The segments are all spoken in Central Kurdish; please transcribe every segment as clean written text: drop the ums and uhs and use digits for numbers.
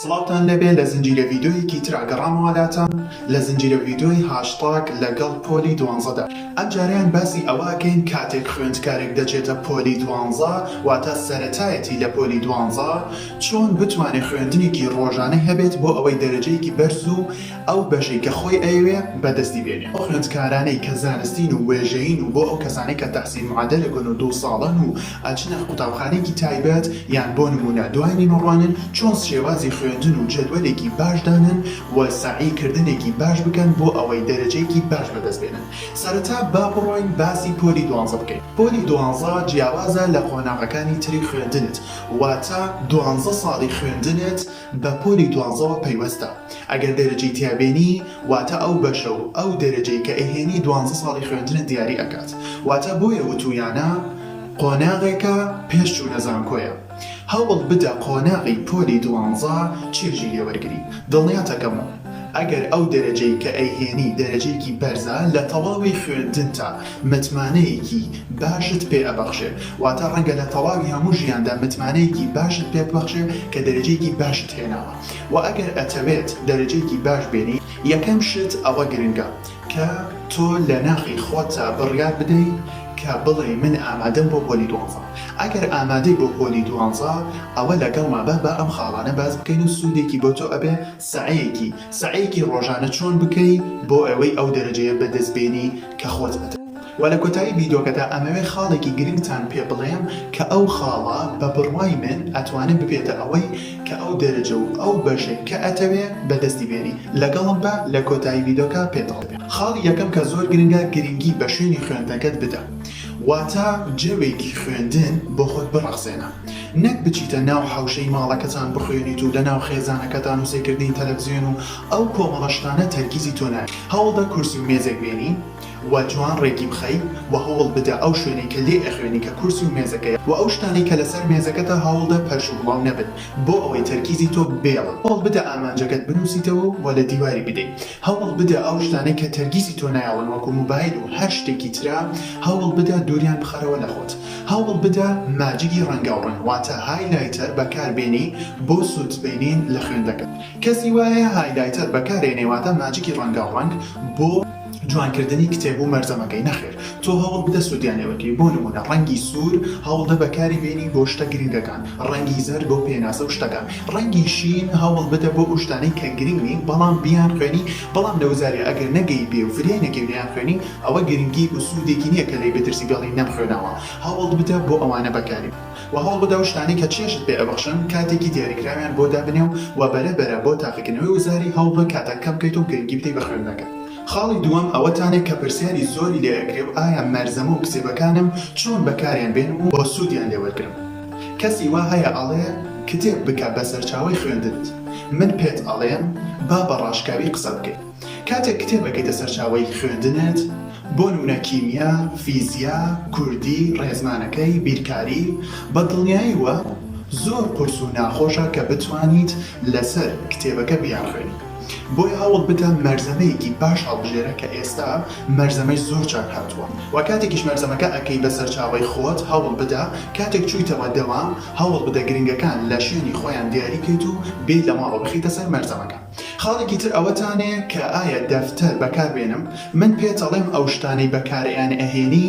سڵاوتان لەبێ لە زنجیرە ڤیدیۆیەکی تر ئەگەڕامەوەلاتان لە زنجیرە ڤیدیۆی هاشتاگ لەگەڵ پۆلی 12دا. ئەم جاریان باسی ئەواکەین کاتێک خوێندکارێک دەچێتە پۆلی 12 واتە سەرەتایەتی لە پۆلی 12 چۆن بتوانێت خوێندنێکی ڕۆژانەی هەبێت بۆ ئەوەی دەرەجەیەکی بەرز و ئەو بەشەی کە خۆی ئەیەوێ بەدەستی بێنێ. ئەو خوێندکارانەی کە زانستین و وێژەین و بۆ ئەو کەسانەی کە تەحسیل معادلەکەن و 2 ساڵن و ئەچنە قوتابخانەیەکی تایبەت یان بۆ نمونە دوای نیمەڕوانن چۆن شێوازی خوێندن و جەدوەلێکی باش دانن و سعیکردنێکی باش بکەن بۆ ئەوەی دەرەجەیەکی باش بەدەست بێنن. سەرەتا با بڕۆین باسی پۆلی 12 بکەین. پۆلی 12 جیاوازە لە قۆناغەکانی تری خوێندنت، واتە 12 ساڵی خوێندنت بە پۆلی 12 پەیوەستە. ئەگەر دەرەجەی تیابێنی واتە ئەو بەشە و ئەو دەرەجەی کە ئەهێنی 12 ساڵی خوێندنت دیاری ئەکات. واتە بۆیە وتویانە قۆناغێکە پێش چوونە زانکۆیە. هەوڵ بدە قۆناغی پۆلی 12 چێژی لێوەرگری. دڵنیاتەکەمەوە ئەگەر ئەو دەرەجەی کە ئەیهێنی دەرەجەیەکی بەرزە لە تەواوی خوێندنتا متمانەیەکی باشت پێ ئەبەخشێ، واتە ڕەنگە لە تەواوی هەموو ژیاندا متمانەیەکی باشت پێ ببەخشێ کە دەرەجەیەکی باشت هێناوە. و ئەگەر ئەتەوێت دەرەجەیەکی باش بێنی، یەکەم شت ئەوە گرنگە کە تۆ لە ناخی خۆتە بڕیار بدەیت کە بڵێ من ئامادەم بۆ پۆلی 12. ئەگەر ئامادەی بۆ پۆلی 12 ئەوە لەگەڵما بە ئەم خاڵانە باز بکەین و سوودێکی بۆ تۆ ئەبێ سعیەکی ڕۆژانە چۆن بکەی بۆ ئەوەی ئەو دەرەجەیە بەدەستبێنی کە خۆت بدە. و لە کۆتایی ڤیدیۆکەدا ئەمەوێ خاڵێکی گرنگتان پێ بڵێم کە ئەو خاڵە بە بڕوای من ئەتوانێت ببێتە ئەوەی کە ئەو دەرەجە و ئەو بەشێک کە ئەتەوێ بەدەستی بێنی. لەگەڵم بە لە کۆتایی ڤیدیۆکە پێدەڵێ. خاڵی یەکەم کە زۆر گرنگە گرنگی بە شوێنی خوێندنەکەت بدە، واتە جەوێکی خوێندن بۆ خۆت بڕەخسێنە. نەک بچیتە ناو حەوشەی ماڵەکەتان بخوێنیت و لە ناو خێزانەکەتان و سێکردنی تەلەڤیزیۆن و ئەو کۆمەڵەشتانە تەرکیزی تۆ ناکەی. هەوڵدە کورسی و مێزێک بێنی و جوان ڕێکی بخەی و هەوڵ بدە ئەو شوێنەی کە لێ ئەخوێنی کە کورسی و مێزەکەیە و ئەو شتانەی کە لەسەر مێزەکەتە هەوڵدە پەرش و بڵاو نەبن بۆ ئەوەی تەرکیزی تۆ بێڵن. هەوڵ بدە ئامانجەکەت بنووسیتەوە و لە دیواری بدەیت. هەوڵ بدە ئەو شتانەی کە تەرکیزی تۆ نایەڵن وەکو موبایل و هەر شتێکی ترا هەوڵ بدە دووریان بخەرەوە لە خۆت. هەوڵ بدە ماجیکی ڕەنگاوڕنگ واتە هایلایتەر بەکاربێنی بۆ سوودبینین لە خوێندەکەت. کەسی وایە هایلایتەر بەکارێنێ واتە ماجیکی ڕەنگاوڕنگ بۆ جوانکردنی کتێب و مەرجەمەکەی نەخێر. تۆ هەوڵ بدە سوودیانێوەکەی. بۆ نمونە ڕەنگی سوور هەوڵدە بەکاری بێنی بۆ شتە گرنگەکان، ڕەنگی زەرد بۆ پێناسە و شتەکان، ڕەنگی شین هەوڵ بدە بۆ شتانەی کە گرنگی بەڵام بیان خوێنی. بەڵام لەوزارێ ئەگەر نەگەی بێ و فرێنێکی بیان خوێنی ئەوە گرنگی و سوودێکی نییە کە لەی بترسی بەڵی نەمخوێنەوە. هەوڵ بدە بۆ ئەوانە بەکاری و هەوڵ بدە و شتانی کە چێشت پێ ئەبەخشن کاتێکی دیاریکراویان بۆ دابنێ و بەرەبەرە بۆ تاقیکردنەوەی وزاری هەوڵ کاتە کەم بکەیت و گرنگی بدەیت بە خوێندنەکە. خاڵی دووەم ئەوەتانێک کە پرسیاری زۆری لێ ئەکرێ و ئایا مەرجەمە و کتێبەکانم چۆن بەکاریان بێنم و بۆ سوودیان لێوەرگرم. کەسی وا هەیە ئەڵێ کتێب بکە بە سەرچاوەی خوێندنت. من پێت ئەڵێم با بە ڕاشکاوی قسە بکەیت. کاتێک کتێبەکەیتە سەرچاوەی خوێندنت بۆ نمونە کیمیا، فیزیا، کوردی، ڕێزمانەکەی، بیرکاری، بە دڵنیاییوە زۆر قورس و ناخۆشە کە بتوانیت لەسەر کتێبەکە بیان خوێنی. بۆی هەوڵ بدە مەرجەمەیەکی باش هەڵبژێرە کە ئێستا مەرجەمەی زۆر چاک هاتووە و کاتێکیش مەرجەمەکە ئەکەی بە سەرچاوەی خۆت هەوڵ بدە کاتێک چوویتەوە دەوام هەوڵ بدە گرنگەکان لە شوێنی خۆیان دیاری کەیت و بێت لە ماڵەوە بخیتە سەر مەرجەمەکە. خاڵێکی تر ئەوەتانێ کە ئایا دەفتەر بەکاربێنم. من پێت ئەڵێم ئەو شتانەی بەکارەیان ئەهێنی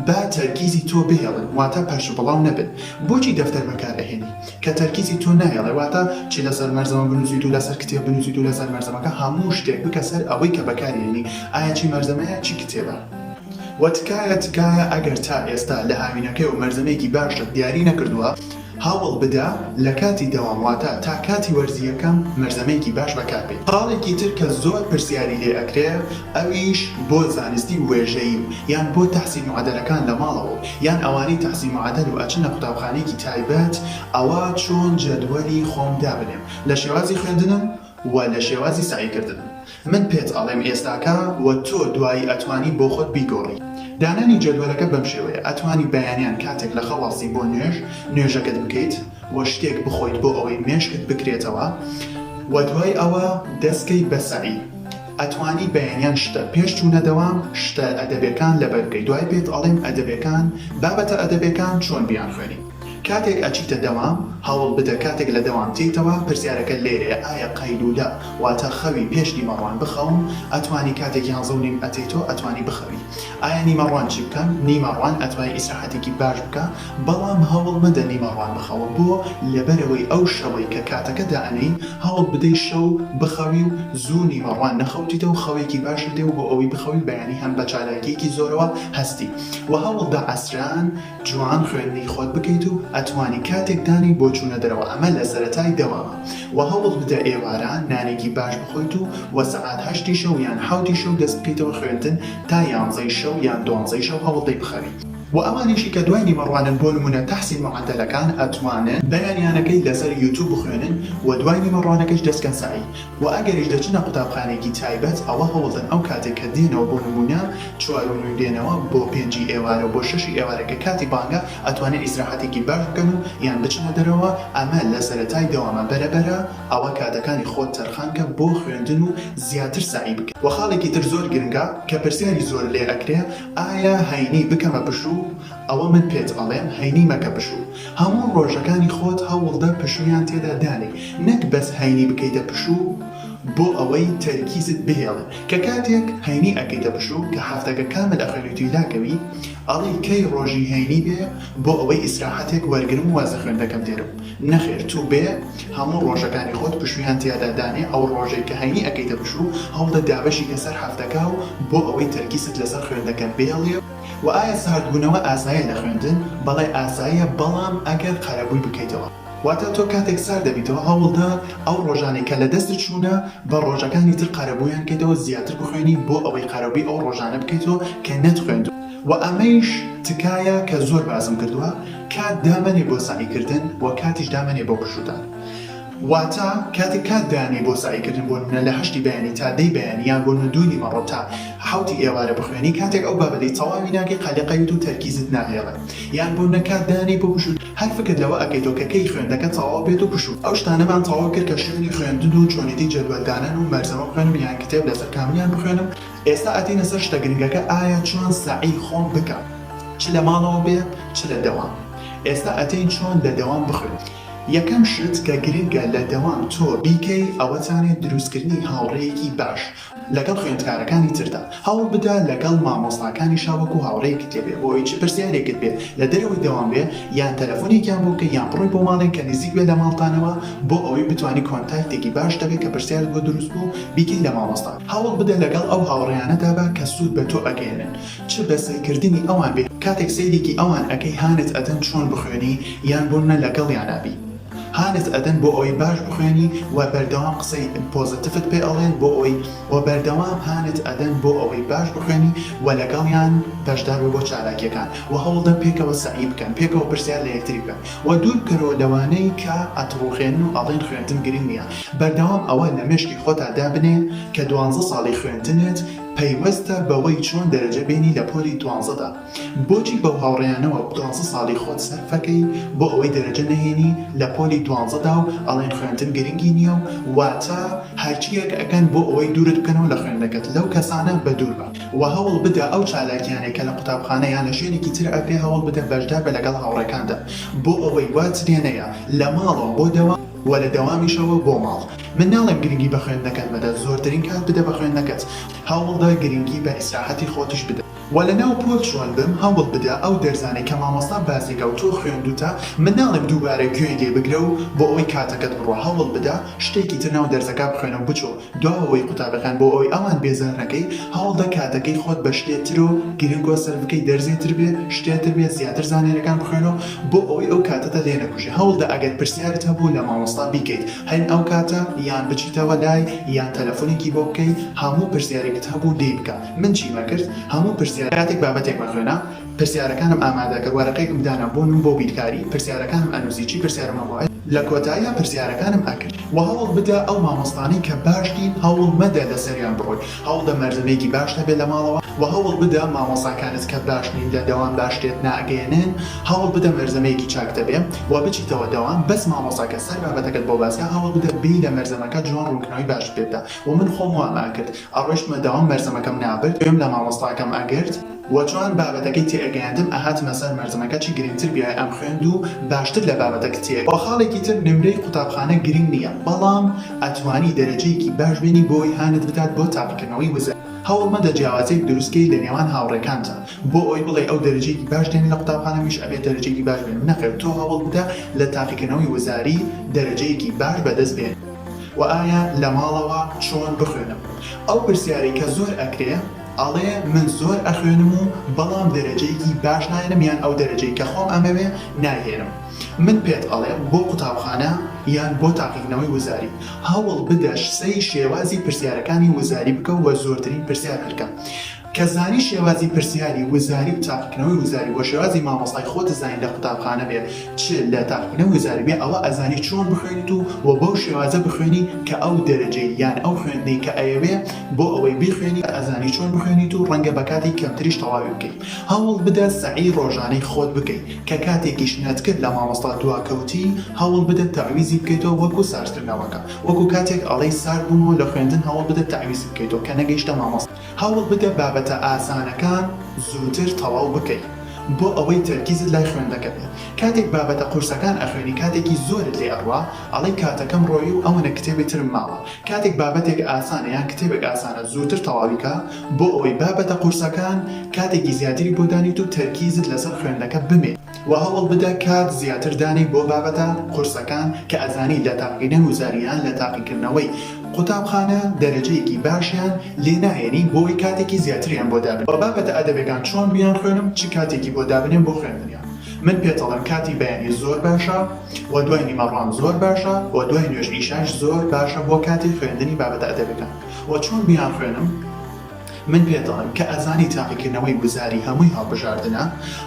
با تەرکیزی تۆ بهێڵن واتە پەرش و بڵاو نەبن. بۆچی دەفتەر بەکار ئەهێنی؟ کە تەرکیزی تۆ نایەڵێ واتە چی لەسەر مەرجەمە بنووسیت و لەسەر کتێب بنووسیت و لەسەر مەرجەمەکە هەموو شتێک بکە سەر ئەوەی کە بەکارهێنی. ئایا چی مەرجەمەیە چی کتێبە؟ و تکایە ئەگەر تا ئێستا لە هاوینەکەی و مەرجەمەیەکی باشت دیاری نەکردووە هەوڵ بدە لە کاتی دەوام واتە تا کاتی وەرزیەکەم مەرجەمەیەکی باش بەکاربێت. خاڵێکی تر کە زۆر پرسیاری لێ ئەکرێ ئەویش بۆ زانستی وێژەیی یان بۆ تەحسیل معادلەکان لە ماڵەوە یان ئەوانەی تەحسیل معادل و ئەچنە قوتابخانەیەکی تایبەت ئەوە چۆن جەدوەلی خۆم دابنێم لە شێوازی خوێندنم و لە شێوازی سعیکردنم. من پێت ئەڵێم ئێستاکە و تۆ دوایی ئەتوانی بۆ خۆت بیگۆڕی. دانانی جەدوەلەکە بەم شێوەیە ئەتوانی بەیانیان کاتێک لە خەڵاسی بۆ نوێژەکەت بکەیت و شتێک بخۆیت بۆ ئەوەی مێشکت بکرێتەوە و دوای ئەوە دەستکەی بە سەعی. ئەتوانی بەیانیان شتە پێش چوونە دەوام شتە ئەدەبیەکان لەبەر بکەیت. دوای پێت ئەڵێم ئەدەبیەکان بابەتە ئەدەبیەکان چۆن بیان خوێنی. کاتێک ئەچیتە دەوام هەوڵ بدە کاتێک لە دەوام تێیتەوە پرسیارەکە لێرەیە ئایا قەیلولە واتە خەوی پێش نیمەڕوان بخەوم ئەتوانی کاتێک 11:30 ئەتێتەوە ئەتوانی بخەوی ئایا نیمەڕوان چی بکەم نیمەڕوان ئەتوانی ئیسراحەتێکی باش بکە بەڵام هەوڵ مەدە نیمەڕوان بخەوە بۆ لەبەرەوەی ئەو شەوەی کە کاتەکە دائەنەی هەوڵ بدەی شەو بخەوی و زوو نیمەڕوان نەخەوتیتەوە خەوێکی باشی دێ و بۆ ئەوەی بخەوی بەیانی هەم بە چالاکیەکی زۆرەوە هەستی و هەوڵدا ئەسران جوان خوێندنی خۆت بکەیت و ئەتوانی کاتێک دانی بۆ چوونە دەرەوە ئەمە لە سەرەتای دەوامە و هەوڵ بدە ئێواران نانێکی باش بخۆیت و سەعات 8 شەو یان 7 شەو دەست بکەیتەوە خوێندن تا 11 شەو یان 12 شەو هەوڵ دەی بخەوی و ئەمانیشی کە دوای نیمەڕوانن بۆ نمونە تەحسین معدەلەکان ئەتوانن بەیانیانەکەی لەسەر یوتیوب بخوێنن و دوای نیمەڕوانەکەش دەستکەن سعی و ئەگەریش دەچنە قوتابخانەیەکی تایبەت ئەوە هەوڵدن ئەو کاتێک کە دێنەوە بۆ نمونە 4:30 دێنەوە بۆ 5 ئێوارە بۆ 6 ئێوارەکە کاتی بانگە ئەتوانن ئیسراحەتێکی باش بکەن و یان بچنە دەرەوە ئەمە لە سەرەتای دەوامە بەرەبەرە ئەوە کاتەکانی خۆت تەرخانکە بۆ خوێندن و زیاتر سعی بکە و خاڵێکی تر زۆر گرنگە کە پرسیاری زۆر لێ ئەکرێ ئایا هەینی بکەمە پشوو ئەوە من پێت ئەڵێم هەینی مەکە پشوو هەموو ڕۆژەکانی خۆت هەوڵدە پشویان تێدا دانێ نەک بەس هەینی بکەیتە پشوو بۆ ئەوەی تەرکیزت بهێڵێ کە کاتێک هەینی ئەکەیتە پشوو کە هەفتەکە کامل ئەخوێنیتوی لاکەوی ئەڵی کەی ڕۆژی هەینی بێ بۆ ئەوەی ئیسراحەتێک وەرگرم وازە خوێندەکەم دێرم نەخێر تو بێ هەموو ڕۆژەکانی خۆت پشویان تێدا دانێ ئەو ڕۆژێک کە هەینی ئەکەیتە پشوو هەوڵدە دابەشی لەسەر هەفتەکە و بۆ ئەوەی تەرکیزت لەسەر خوێندەکەم بێڵێ و ئایا ساردبوونەوە ئاساییە لە خوێندن بەڵێ ئاساییە بەڵام ئەگەر قەرەبووی بکەیتەوە واتە تۆ کاتێک سار دەبیتەوە هەوڵدا ئەو ڕۆژانەی کە لە دەستت چوونە بە ڕۆژەکانی تر قەرەبوویان کەیتەوە زیاتر بخوێنی بۆ ئەوەی قەرەبووی ئەو ڕۆژانە بکەیتەوە کە نەتخوێندووە و ئەمەیش تکایە کە زۆر بازم کردووە کات دامەنێ بۆ سعیکردن و کاتیش دامەنێ بۆ پشوودان واتە کاتێک کات دانێ بۆ سعیکردن بۆ نمونە لە 8 بەیانی تا 10 بەیانی یان بۆ 2 نیمەڕۆ تا 7 ئێوارە بخوێنی کاتێک ئەو بابەتەی تەواوی ناکەی قەلەقەیت و تەرکیزت ناهێڵێ یان بۆ نەکات دانێ بۆ پشوود هەر فکرت لەوە ئەکەیتەوە کە کەی خوێندەکە تەواو بێت و پشوود ئەو شتانەمان تەواو کرد کە شوێنی خوێندن و چۆنیتی جەدوەلدانن و مەرزەمە بخوێنم یان کتێب لەسەر کامیان بخوێنم ئێستا ئەتینە سەر شتە گرنگەکە ئایا چۆن سعی خۆم بکەم چ لە ماڵەوە بێ چ لە دەوام ئێستا ئەتین چۆن لە دەوام بخوێن یەکەم شت کە گرنگە لە دەوام تۆ بیکەی ئەوەتانێت دروستکردنی هاوڕێیەکی باش لەگەڵ خوێندکارەکانی تردا هەوڵ بدە لەگەڵ مامۆستاکانی شاوەکو هاوڕێیەکت لێ بێ بۆی چ پرسیارێکت بێ لە دەرەوەی دەوام بێ یان تەلەفۆنێکیان بۆ بکە یان بڕۆی بۆ ماڵێک کە نزیک بێ لە ماڵتانەوە بۆ ئەوەی بتوانی کۆنتاکتێکی باش دەبێت کە پرسیارت بۆ دروست بوو بیکەی لە مامۆستا هەوڵ بدە لەگەڵ ئەو هاوڕێیانەدا بە کە سوود بە تۆ ئەگەێنن چ بە سەیرکردنی ئەوان بێ کاتێک سەیرێکی ئەوان ئەەکەی هانت ئەدەن چۆن بخوێنی یان بۆنە لەگەڵ یانابی هانت ئەدەن بۆ ئەوەی باش بخوێنی و بەردەوام قسەی پۆزتیڤت پێ ئەڵێن بۆ ئەوەی و بەردەوام هانت ئەدەن بۆ ئەوەی باش بخوێنی و لەگەڵیان بەشدار بۆ چالاکیەکان و هەوڵدە پێکەوە سعی بکەن پێکەوە پرسیار لە یەکتری بکەن و دوور بکەرەوە لەوانەی کە ئەتڕوخێنن و ئەڵێن خوێندن گرنگ نییە بەردەوام ئەوە لە مێشکی خۆتا دابنێ کە 12 ساڵی خوێندنت پەیوەستە بەوەی چۆن دەرەجە بێنی لە پۆلی 12دا بۆچی بەو هاوڕێیانەوە 12 ساڵی خۆت سەرفەکەی بۆ ئەوەی دەرەجە نەهێنی لە پۆلی 12دا و ئەڵێن خوێندن گرنگی نییە و واتە هەرچیەک ئەکەن بۆ ئەوەی دوورت بکەنەوە لە خوێندنەکەت لەو کەسانە بە دوور بە و هەوڵ بدە ئەو چالاکیانێک کە لە قوتابخانە یان لە شوێنێکی تر ئەبێ هەوڵ بدە بەشدار بە لەگەڵ هاوڕێکاندا بۆ ئەوەی وات لێنەیە لە ماڵەوە بۆ دەوام و لە دەوامیشەوە بۆ ماڵ من ناڵێم گرنگی بە خوێندنەکەت بدە زۆرترین کات بدە بە خوێندنەکەت هەوڵدا گرنگی بە ئیسراحەتی خۆتیش بدە و لەناو پۆل چۆن بم هەوڵ بدە ئەو دەرزانەی کە مامۆستا بازیگە و تۆ خوێندوتە من ناڵێم دووبارە گوێی لێ بگرە و بۆ ئەوەی کاتەکەت بڕۆ هەوڵ بدە شتێکی تر ناو دەرزەکە بخوێنە و بچۆ دواوەی قوتابەکان بۆ ئەوەی ئەوان بێزارنەکەی هەوڵدە کاتەکەی خۆت بە شتێتر و گرنگۆ سەرفکەی دەرزێتر بێ شتێتر بێ زیاتر زانێرەکان بخوێنەوە بۆ ئەوەی ئەو کاتەتە لێ نەکوژێ هەوڵدە ئەگەر پرسیارت هەبوو لە مامۆستا بیکەیت هەن ئەو کاتە یان بچیتەوە لای یان تەلەفۆنێکی بۆ بکەیت هەموو پرسیارێکت هەبوو لێ بکە من چیمە کرد هەموو پرسیار کاتێک بابەتێک مەخوێنە پرسیارەکانم ئامادەکە وەرەقەیەکم دانا بۆ من بۆ بیرکاری پرسیارەکانم ئەنووسی چی پرسیارم هەبوو لە کۆتاییە پرسیارەکانم ئەکرد و هەوڵ بدە ئەو مامۆستانەی کە باشین هەوڵ مەدە لە سەریان بڕۆی هەوڵدە مەرزمێکی باش هەبێ لە ماڵەوە و هەوڵ بدە مامۆستاکانت کە باشنین لە دەوام باش شتێت ناگەێنن هەوڵ بدە مەرزمەیەکی چاک دەبێ و بچیتەوە دەوام بەس مامۆستاکە سەر بابەتەکەت بۆ باسکە هەوڵ بدە بێ لە مەرزەمەکە جوان ڕوونکردنەوەی باش بێتە و من خۆم وا کرد ئەڕۆیشتمە دەوام مەرزەمەکەم نابرد دوێم لە مامۆستاکەم ئەگرت وچۆن بابەتەکەی تێگەیاندم ئەهاتمە سەر مەرجەمەکە چی گرنگتر بیای ئەم خوێند و باشتر لە بابەتەکە تێ. بۆ خاڵێکی تر نمرەی قوتابخانە گرنگ نییە، بەڵام ئەتوانی دەرەجەیەکی باش بێنی بۆی هانت بدات بۆ تاقیکردنەوەی وزەر. هەوڵ مەدە جیاوازەیەک دروستکەی لە نێوان هاوڕێکانتە بۆ ئەوی بڵێ ئەو دەرەجەیەکی باش دێنی لە قوتابخانە میش ئەبێت دەرەجەیەکی باش بێن. نەخێر، تۆ هەوڵ بدە لە تاقیکردنەوەی وزاری دەرەجەیەکی باش بەدەست بێن. و ئایا لە ماڵەوە چۆن بخوێنم؟ ئەو پرسیارەی کە زۆر ئەکرێ ئەڵێ من زۆر ئەخوێنم و بەڵام دەرەجەیەکی باش نایەنم یان ئەو دەرەجەی کە خۆم ئەمەوێ ناهێنم. من پێت ئەڵێ بۆ قوتابخانە یان بۆ تاقیکردنەوەی وزاری هەوڵ بدە سەی شێوازی پرسیارەکانی وزاری بکە و زۆرترین پرسیار هەرکە. کە زانی شێوازی پرسیاری وزاری و تاقیکردنەوەی وزاری بۆ شێوازی مامۆستای خۆت زانین لە قوتابخانە بێ چ لە تاقیکردنەوەی وزاری بێ ئەوە ئەزانی چۆن بخوێنیت و بەو شێوازە بخوێنی کە ئەو دەرەجەی یان ئەو خوێندنەی کە ئەیەوێ بۆ ئەوەی بخوێنی ئەزانی چۆن بخوێنیت و ڕەنگە بە کاتی کەمتریش تەواوی بکەیت. هەوڵ بدە سەعی ڕۆژانەی خۆت بکەیت کە کاتێکیش نەتکرد لە مامۆستا دواکەوتی هەوڵ بدە تەعویزی بکەیتەوە وەکو ساردکردنەوەکە، وەکو کاتێک ئەڵەی سارد بوومەوە لە خوێندن هەوڵ بدە تەعویز بکەیتەوە کە نەگەیشتە مامۆستا. هەوڵ بدە بابەتە ئاسانەکان زووتر تەواو بکەیت بۆ ئەوەی تەرکیزت لای خوێندەکە بێت. کاتێک بابەتە قورسەکان ئەخوێنی کاتێکی زۆرت لێ ئەڕوا ئەڵەی کاتەکەم ڕۆی و ئەوەنە کتێبێترم ماوە. کاتێک بابەتێک ئاسانە یان کتێبێک ئاسانە زووتر تەواویکە بۆ ئەوەی بابەتە قورسەکان کاتێکی زیاتری بۆ دانیت و تەرکیزت لەسەر خوێندەکە بمێ. و هەوڵ بدە کات زیاتر دانی بۆ بابەتە قورسەکان کە ئەزانی لە تاقیکردنەوەی وزاریان لە تاقیکردنەوەی قوتابخانە دەرەجەیەکی باشیان لێ ناهێنی بۆی کاتێکی زیاتریان بۆ دابن. بە بابەتە ئەدەبەکان چۆن بیان خوێنم چ کاتێکی بۆ دابنێن بۆ خوێندنیان. من پێتەڵم کاتی بەیانی زۆر باشە و دوای نیمەڕۆژ زۆر باشە و دوای نوێژ ئیشاش زۆر باشە بۆ کاتی خوێندنی بابەتە ئەدەبەکان. و چۆن بیان خوێنم؟ من پێدەڵم کە ئەزانی تاقیکردنەوەی وزاری هەمووی هەڵبژاردنە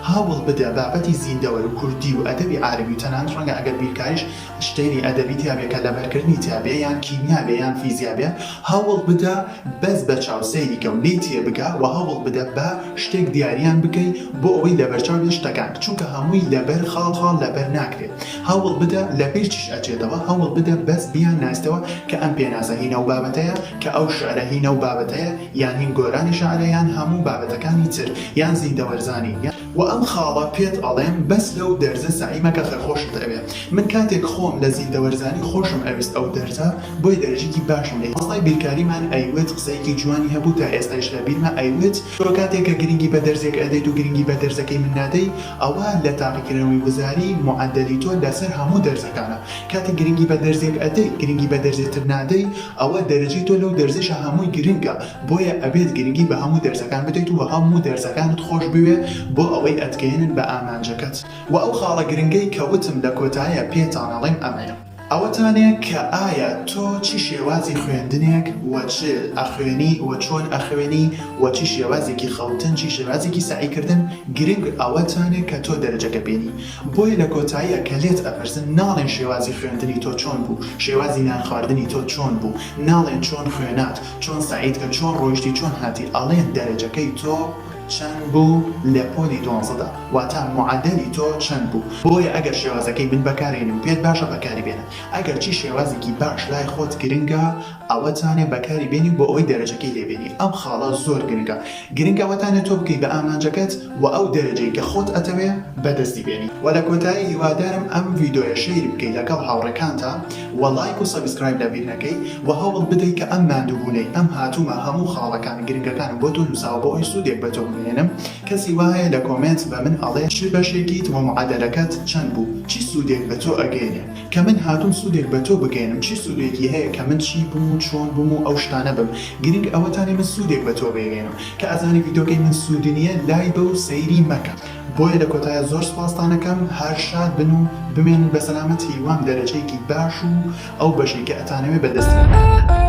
هەوڵ بدە بابەتی زیندەوە و کوردی و ئەدەبی عاربی و تەنانەت ڕەنگە ئەگەر بیرکاریش شتێنی ئەدەبی تیابێ کە لەبەرکردنی تیابێ یان کیمیا بێ یان فیزیا بێ هەوڵ بدە بەس بە چاوسەیری کە و لێی تێبگا و هەوڵ بدە بە شتێک دیاریان بکەیت بۆ ئەوەی لەبەرچاو بێ شتەکان چونکە هەمووی لەبەر خاڵ لەبەر ناکرێت. هەوڵ بدە لە پێش چیش ئەچێتەوە هەوڵ بدە بەس بیان ناستەوە کە ئەم پێناسە هینە و بابەتەیە کە ئەو شعرە هینە و بابەتەیە یان هین گۆرانی شعرەیان هەموو بابەتەکانی تر یان زیندەوەرزانی و ئەم خاڵە پێت ئەڵێم بەس لەو دەرزە سعیمەکە خۆشت ئەوێ. من کاتێک خۆم لە زیندەوەرزانی خۆشم ئەویست ئەو دەرزە بۆی دەرەجێکی باشم لێ. مەسڵای بیرکاریمان ئەیوێت قسەیەکی جوانی هەبوو تا ئێستاش لە بیرمە ئەیوێت تۆ کاتێککە گرنگی بە دەرزێک ئەدەیت و گرنگی بە دەرزەکەی من نادەی ئەوە لە تاقیکردنەوەی وزاری معەدەلی تۆ لەسەر هەموو دەرزەکانە. کاتێک گرنگی بە دەرزێک ئەدەی گرنگی بە دەرزێتر نادەی ئەوە دەرەجەی تۆ لەو دەرزێشە هەمووی گرنگە بۆیە ئەبێت گرنگی بە هەموو دەرزەکان بدەیت و هەموو دەرزەکانت خۆش بوێ بۆ ئەوەی ئەتگەێنن بە ئامانجەکەت. و ئەو خاڵە گرنگەی کەوتم لە کۆتاییە پێتان ئەڵێم ئەمەیە. ئەوەتانێ کە ئایا تۆ چی شێوازی خوێندنێک و چ ئەخوێنی و چۆن ئەخوێنی و چی شێوازێکی خەوتن چی شێوازێکی سعیکردن گرنگ ئەوەتانێ کە تۆ دەرەجەکە بێنی. بۆیە لە کۆتاییە کە لێت ئەپرسن ناڵێن شێوازی خوێندنی تۆ چۆن بوو، شێوازی نان خواردنی تۆ چۆن بوو، ناڵێن چۆن خوێنات، چۆن سعیدکە، چۆن ڕۆیشتی، چۆن هاتی، ئەڵێن دەرەجەکەی تۆ چەند بوو لە پۆلی 12دا واتە معەدەلی تۆ چەند بوو. بۆیە ئەگەر شێوازەکەی من بەکارێنم پێت باشە بەکاری بێنە. ئەگەر چی شێوازێکی باش لای خۆت گرنگە ئەوەتانێ بەکاری بێنی بۆ ئەوەی دەرەجەکەی لێبێنی. ئەم خاڵە زۆر گرنگە. گرنگە ئەوەتانێت تۆ بکەی بە ئامانجەکەت و ئەو دەرەجەی کە خۆت ئەتەوێ بەدەستی بێنی. و لە کۆتایی هیوادارم ئەم ڤیدۆیە شەیر بکەیت لەگەڵ هاوڕێکانتە و لایک و سەبسکرایب لەبیر نەکەی و هەوڵ بدەیت کە ئەم ماندووبوونەی ئەم هاتوومە هەموو خاڵەکان گرنگەکانم بۆ تۆ نووساوە بۆ ئەوی سوودێک بە تۆ بمێنم. کەسی وایە لە کۆمنت بە من ئەڵێ چ بەشێکیت و معەدەلەکەت چەند بوو، چی سوودێک بە تۆ ئەگەێنێ کە من هاتووم سوودێک بە تۆ بگەێنم، چی سوودێکی هەیە کە من چی بووم چۆن بووم و ئەو شتانە بم. گرنگ ئەوەتانێ من سوودێک بە تۆ بگەێنم کە ئەزانی ڤیدۆکەی من سوودی نییە لای بە و سەیری مەکە. بۆیە لە کۆتایە زۆر سپاستانەکەم هەر شاد بن و بمێنن بە سەلامەتی وام دەرەجەیەکی باش و ئەو بەشێکی ئەتانەوێ بەدەست